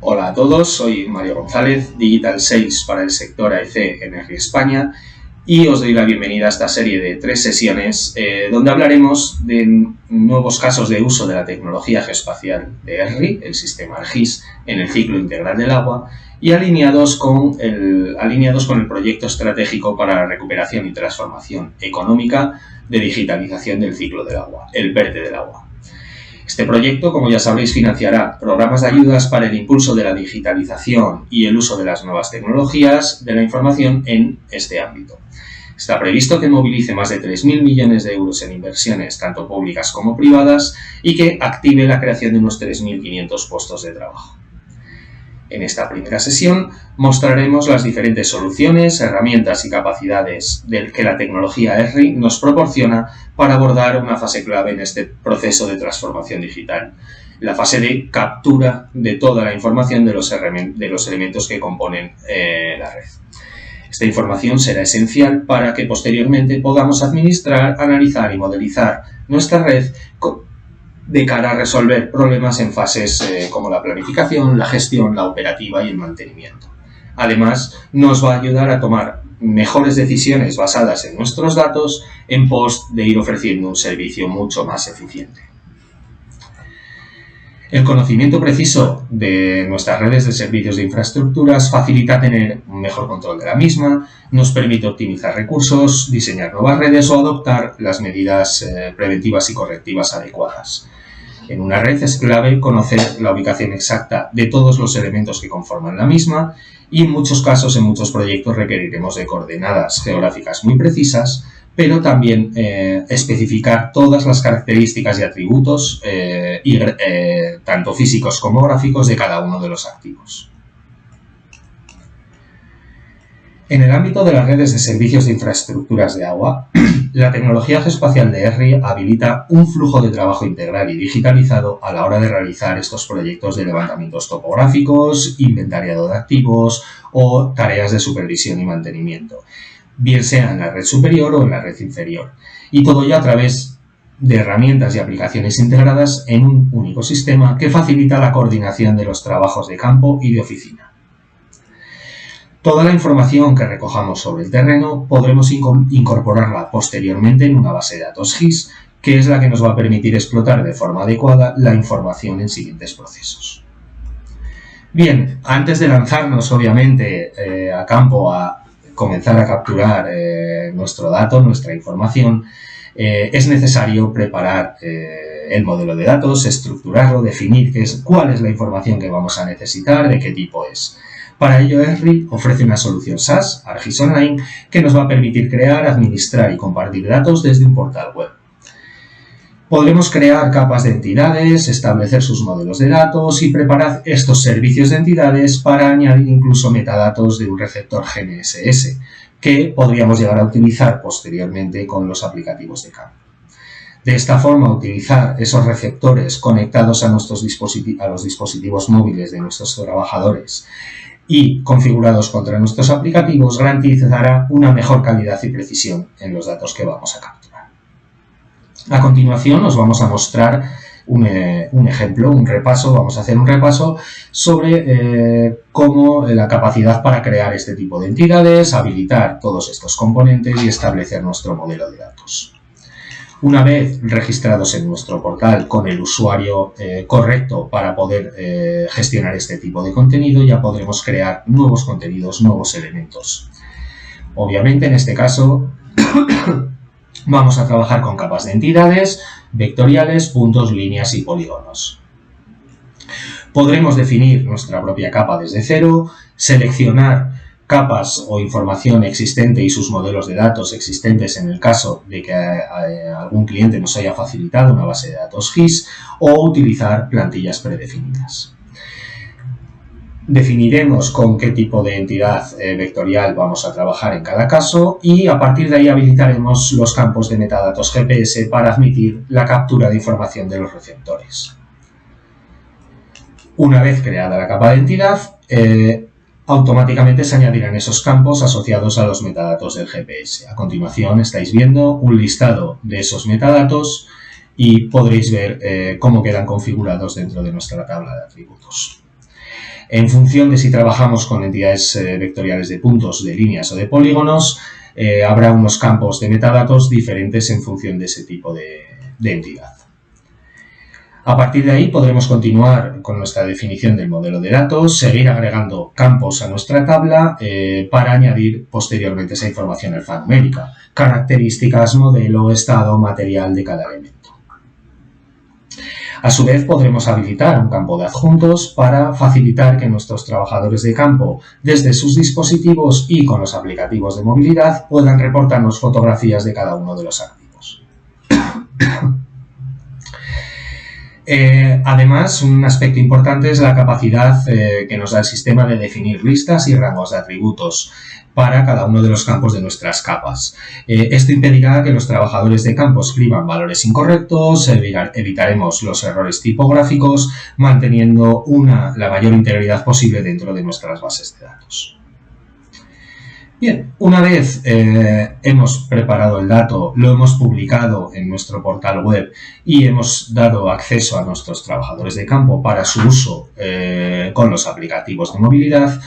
Hola a todos, soy Mario González, Digital Sales para el sector AEC en ERRI España, y os doy la bienvenida a esta serie de 3 sesiones donde hablaremos de nuevos casos de uso de la tecnología geoespacial de ERRI, el sistema ARGIS, en el ciclo integral del agua, y alineados con el proyecto estratégico para la recuperación y transformación económica de digitalización del ciclo del agua, el PERTE del agua. Este proyecto, como ya sabréis, financiará programas de ayudas para el impulso de la digitalización y el uso de las nuevas tecnologías de la información en este ámbito. Está previsto que movilice más de 3.000 millones de euros en inversiones, tanto públicas como privadas, y que active la creación de unos 3.500 puestos de trabajo. En esta primera sesión mostraremos las diferentes soluciones, herramientas y capacidades que la tecnología ERRI nos proporciona para abordar una fase clave en este proceso de transformación digital, la fase de captura de toda la información de los elementos que componen la red. Esta información será esencial para que posteriormente podamos administrar, analizar y modelizar nuestra red de cara a resolver problemas en fases como la planificación, la gestión, la operativa y el mantenimiento. Además, nos va a ayudar a tomar mejores decisiones basadas en nuestros datos en pos de ir ofreciendo un servicio mucho más eficiente. El conocimiento preciso de nuestras redes de servicios de infraestructuras facilita tener un mejor control de la misma, nos permite optimizar recursos, diseñar nuevas redes o adoptar las medidas preventivas y correctivas adecuadas. En una red es clave conocer la ubicación exacta de todos los elementos que conforman la misma y en muchos casos, en muchos proyectos, requeriremos de coordenadas geográficas muy precisas, pero también especificar todas las características y atributos, tanto físicos como gráficos, de cada uno de los activos. En el ámbito de las redes de servicios de infraestructuras de agua, la tecnología geoespacial de ERRI habilita un flujo de trabajo integral y digitalizado a la hora de realizar estos proyectos de levantamientos topográficos, inventariado de activos o tareas de supervisión y mantenimiento, bien sea en la red superior o en la red inferior, y todo ello a través de herramientas y aplicaciones integradas en un único sistema que facilita la coordinación de los trabajos de campo y de oficina. Toda la información que recojamos sobre el terreno podremos incorporarla posteriormente en una base de datos GIS, que es la que nos va a permitir explotar de forma adecuada la información en siguientes procesos. Bien, antes de lanzarnos obviamente a campo a comenzar a capturar nuestro dato, nuestra información, es necesario preparar el modelo de datos, estructurarlo, definir cuál es la información que vamos a necesitar, de qué tipo es. Para ello, ERRI ofrece una solución SaaS, ARGIS Online, que nos va a permitir crear, administrar y compartir datos desde un portal web. Podremos crear capas de entidades, establecer sus modelos de datos y preparar estos servicios de entidades para añadir incluso metadatos de un receptor GNSS, que podríamos llegar a utilizar posteriormente con los aplicativos de campo. De esta forma, utilizar esos receptores conectados a los dispositivos móviles de nuestros trabajadores y configurados contra nuestros aplicativos garantizará una mejor calidad y precisión en los datos que vamos a capturar. A continuación os vamos a mostrar un ejemplo, vamos a hacer un repaso sobre cómo la capacidad para crear este tipo de entidades, habilitar todos estos componentes y establecer nuestro modelo de datos. Una vez registrados en nuestro portal con el usuario correcto para poder gestionar este tipo de contenido, ya podremos crear nuevos contenidos, nuevos elementos. Obviamente, en este caso, vamos a trabajar con capas de entidades, vectoriales, puntos, líneas y polígonos. Podremos definir nuestra propia capa desde cero, seleccionar capas o información existente y sus modelos de datos existentes en el caso de que algún cliente nos haya facilitado una base de datos GIS, o utilizar plantillas predefinidas. Definiremos con qué tipo de entidad vectorial vamos a trabajar en cada caso y a partir de ahí habilitaremos los campos de metadatos GPS para admitir la captura de información de los receptores. Una vez creada la capa de entidad, automáticamente se añadirán esos campos asociados a los metadatos del GPS. A continuación estáis viendo un listado de esos metadatos y podréis ver cómo quedan configurados dentro de nuestra tabla de atributos. En función de si trabajamos con entidades vectoriales de puntos, de líneas o de polígonos, habrá unos campos de metadatos diferentes en función de ese tipo de entidad. A partir de ahí podremos continuar con nuestra definición del modelo de datos, seguir agregando campos a nuestra tabla para añadir posteriormente esa información alfanumérica, características, modelo, estado, material de cada elemento. A su vez podremos habilitar un campo de adjuntos para facilitar que nuestros trabajadores de campo, desde sus dispositivos y con los aplicativos de movilidad, puedan reportarnos fotografías de cada uno de los activos. Además, un aspecto importante es la capacidad que nos da el sistema de definir listas y rangos de atributos para cada uno de los campos de nuestras capas. Esto impedirá que los trabajadores de campo escriban valores incorrectos, evitaremos los errores tipográficos, manteniendo la mayor integridad posible dentro de nuestras bases de datos. Bien, una vez hemos preparado el dato, lo hemos publicado en nuestro portal web y hemos dado acceso a nuestros trabajadores de campo para su uso con los aplicativos de movilidad,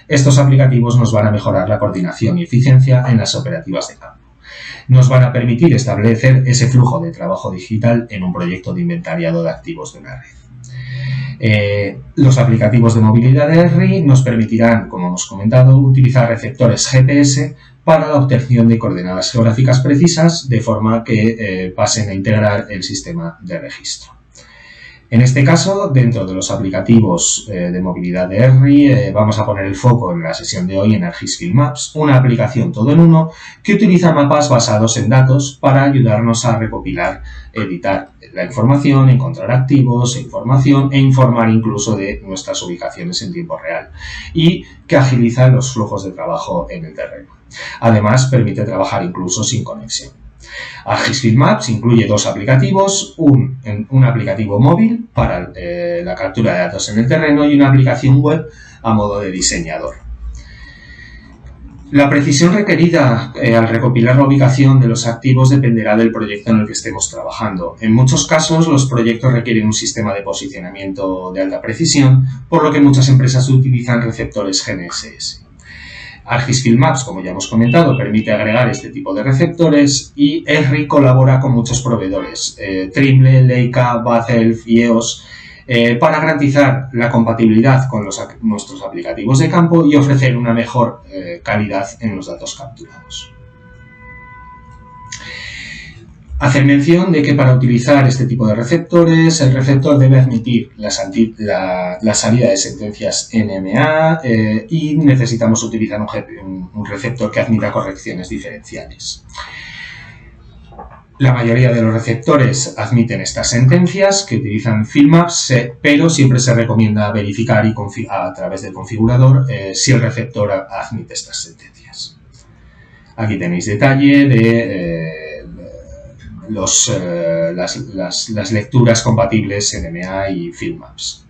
estos aplicativos nos van a mejorar la coordinación y eficiencia en las operativas de campo. Nos van a permitir establecer ese flujo de trabajo digital en un proyecto de inventariado de activos de una red. Los aplicativos de movilidad de ERRI nos permitirán, como hemos comentado, utilizar receptores GPS para la obtención de coordenadas geográficas precisas, de forma que pasen a integrar el sistema de registro. En este caso, dentro de los aplicativos de movilidad de ERRI, vamos a poner el foco en la sesión de hoy en ArcGIS Field Maps, una aplicación todo en uno que utiliza mapas basados en datos para ayudarnos a recopilar, editar la información, encontrar activos, información e informar incluso de nuestras ubicaciones en tiempo real y que agiliza los flujos de trabajo en el terreno. Además, permite trabajar incluso sin conexión. ArcGIS Field Maps incluye dos aplicativos, un aplicativo móvil para la captura de datos en el terreno y una aplicación web a modo de diseñador. La precisión requerida al recopilar la ubicación de los activos dependerá del proyecto en el que estemos trabajando. En muchos casos, los proyectos requieren un sistema de posicionamiento de alta precisión, por lo que muchas empresas utilizan receptores GNSS. ArcGIS Field Maps, como ya hemos comentado, permite agregar este tipo de receptores y ERRI colabora con muchos proveedores, Trimble, Leica, Bathelf y EOS, para garantizar la compatibilidad con nuestros aplicativos de campo y ofrecer una mejor calidad en los datos capturados. Hacer mención de que para utilizar este tipo de receptores, el receptor debe admitir la salida de sentencias NMA y necesitamos utilizar un receptor que admita correcciones diferenciales. La mayoría de los receptores admiten estas sentencias que utilizan Field Maps, pero siempre se recomienda verificar a través del configurador si el receptor admite estas sentencias. Aquí tenéis detalle de las lecturas compatibles NMA y Field Maps.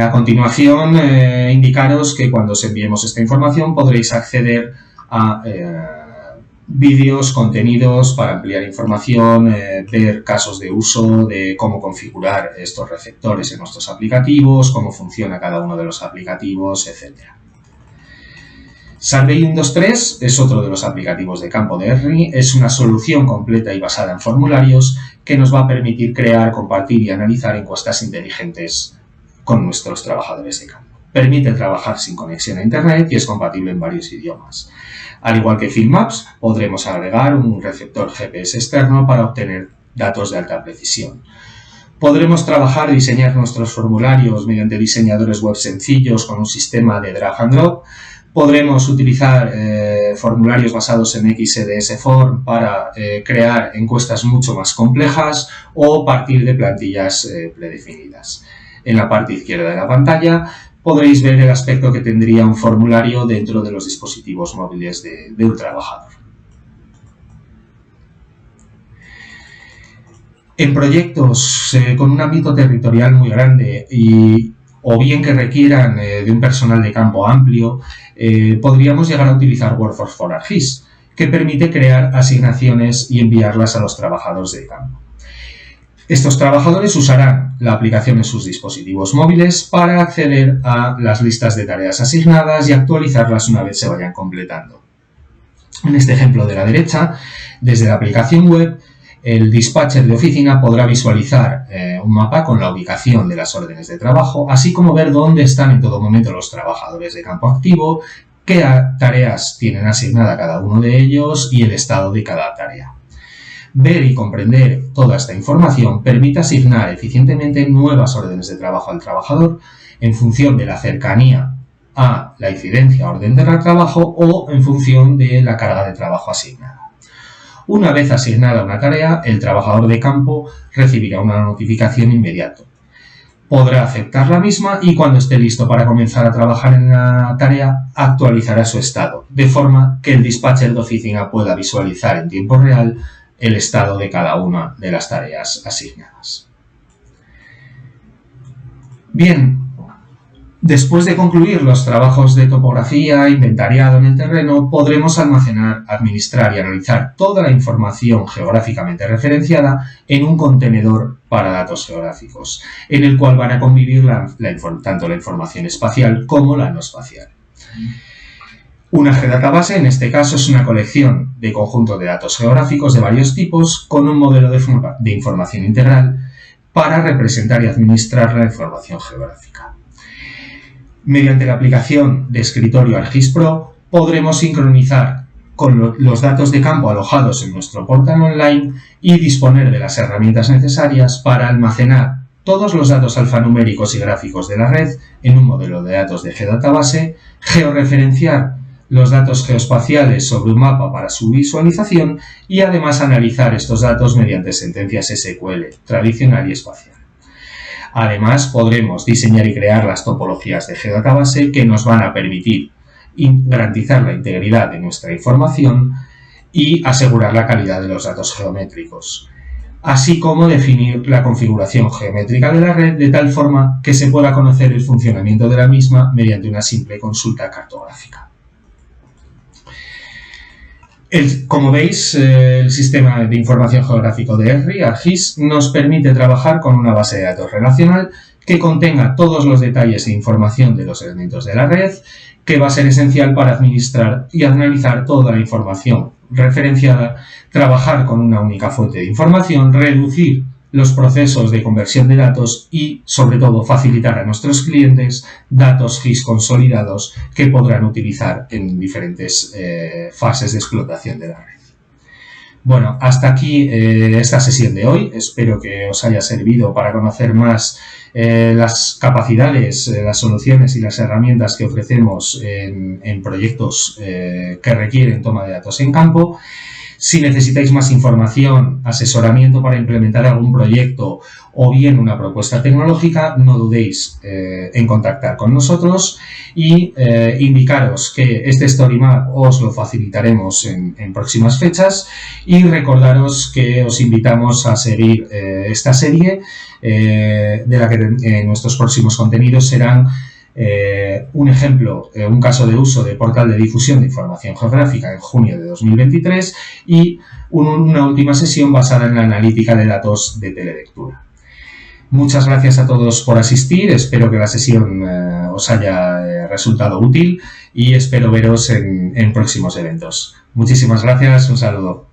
A continuación, indicaros que cuando os enviemos esta información podréis acceder a vídeos, contenidos para ampliar información, ver casos de uso de cómo configurar estos receptores en nuestros aplicativos, cómo funciona cada uno de los aplicativos, etc. Survey 123 es otro de los aplicativos de campo de ERRI, es una solución completa y basada en formularios que nos va a permitir crear, compartir y analizar encuestas inteligentes con nuestros trabajadores de campo. Permite trabajar sin conexión a Internet y es compatible en varios idiomas. Al igual que Field Maps, podremos agregar un receptor GPS externo para obtener datos de alta precisión. Podremos trabajar y diseñar nuestros formularios mediante diseñadores web sencillos con un sistema de drag and drop. Podremos utilizar formularios basados en XDS Form para crear encuestas mucho más complejas o partir de plantillas predefinidas. En la parte izquierda de la pantalla podréis ver el aspecto que tendría un formulario dentro de los dispositivos móviles de un trabajador. En proyectos con un ámbito territorial muy grande o bien que requieran de un personal de campo amplio, podríamos llegar a utilizar Workforce for ArcGIS, que permite crear asignaciones y enviarlas a los trabajadores de campo. Estos trabajadores usarán la aplicación en sus dispositivos móviles para acceder a las listas de tareas asignadas y actualizarlas una vez se vayan completando. En este ejemplo de la derecha, desde la aplicación web, el dispatcher de oficina podrá visualizar un mapa con la ubicación de las órdenes de trabajo, así como ver dónde están en todo momento los trabajadores de campo activo, qué tareas tienen asignada cada uno de ellos y el estado de cada tarea. Ver y comprender toda esta información permite asignar eficientemente nuevas órdenes de trabajo al trabajador en función de la cercanía a la incidencia orden de trabajo o en función de la carga de trabajo asignada. Una vez asignada una tarea, el trabajador de campo recibirá una notificación inmediata. Podrá aceptar la misma y cuando esté listo para comenzar a trabajar en la tarea, actualizará su estado, de forma que el dispatcher de oficina pueda visualizar en tiempo real el estado de cada una de las tareas asignadas. Bien, después de concluir los trabajos de topografía, inventariado en el terreno, podremos almacenar, administrar y analizar toda la información geográficamente referenciada en un contenedor para datos geográficos, en el cual van a convivir tanto la información espacial como la no espacial. Una geodatabase, en este caso, es una colección de conjunto de datos geográficos de varios tipos con un modelo de información integral para representar y administrar la información geográfica. Mediante la aplicación de escritorio ArcGIS Pro podremos sincronizar con los datos de campo alojados en nuestro portal online y disponer de las herramientas necesarias para almacenar todos los datos alfanuméricos y gráficos de la red en un modelo de datos de geodatabase, georreferenciar los datos geoespaciales sobre un mapa para su visualización y además analizar estos datos mediante sentencias SQL tradicional y espacial. Además, podremos diseñar y crear las topologías de geodatabase que nos van a permitir garantizar la integridad de nuestra información y asegurar la calidad de los datos geométricos, así como definir la configuración geométrica de la red de tal forma que se pueda conocer el funcionamiento de la misma mediante una simple consulta cartográfica. Como veis, el sistema de información geográfico de ESRI, ArcGIS, nos permite trabajar con una base de datos relacional que contenga todos los detalles e información de los elementos de la red, que va a ser esencial para administrar y analizar toda la información referenciada, trabajar con una única fuente de información, reducir los procesos de conversión de datos y, sobre todo, facilitar a nuestros clientes datos GIS consolidados que podrán utilizar en diferentes fases de explotación de la red. Bueno, hasta aquí esta sesión de hoy. Espero que os haya servido para conocer más las capacidades, las soluciones y las herramientas que ofrecemos en proyectos que requieren toma de datos en campo. Si necesitáis más información, asesoramiento para implementar algún proyecto o bien una propuesta tecnológica, no dudéis en contactar con nosotros y indicaros que este Story-Map os lo facilitaremos en próximas fechas y recordaros que os invitamos a seguir esta serie de la que nuestros próximos contenidos serán un ejemplo, un caso de uso de portal de difusión de información geográfica en junio de 2023 y una última sesión basada en la analítica de datos de telelectura. Muchas gracias a todos por asistir, espero que la sesión os haya resultado útil y espero veros en próximos eventos. Muchísimas gracias, un saludo.